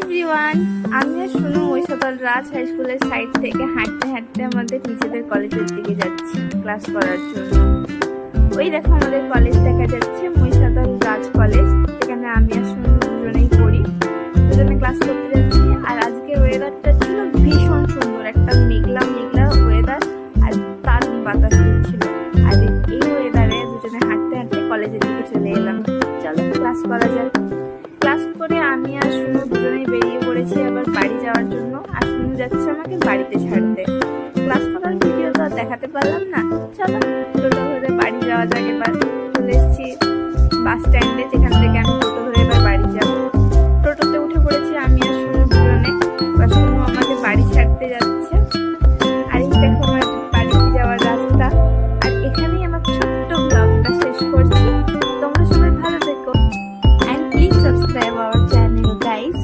Everyone, আমি আর শুনু মহিষাদল রাজ high স্কুলের side থেকে হাঁটতে হাঁটতে আমাদের নিজেদের কলেজের দিকে যাচ্ছি ক্লাস করার জন্য। ওই দেখো আমাদের কলেজ দেখা যাচ্ছে, মহিষাদল রাজ কলেজ, যেখানে আমি আর শুনু দুজনেই পড়ি। দুজনে ক্লাস করতে যাচ্ছি। আর আজকের ওয়েদারটা ছিল ভীষণ সুন্দর, একটা মেঘলা মেঘলা ওয়েদার আর দারুণ বাতাস দিচ্ছিল। আর এই ওয়েদারে দুজনে হাঁটতে হাঁটতে কলেজের দিকে চলে এলাম। চলো ক্লাস করা যাক। ক্লাস করে আমি আর শুনু দুজনেই বেরিয়ে পড়েছি আবার বাড়ি যাওয়ার জন্য। আর শুনু যাচ্ছে আমাকে বাড়িতে ছাড়তে। ক্লাস করার ভিডিও তো আর দেখাতে পারলাম না। চলো টোটো ধরে বাড়ি যাওয়া যাক। এবার চলে এসেছি বাস স্ট্যান্ডে, যেখান থেকে আমি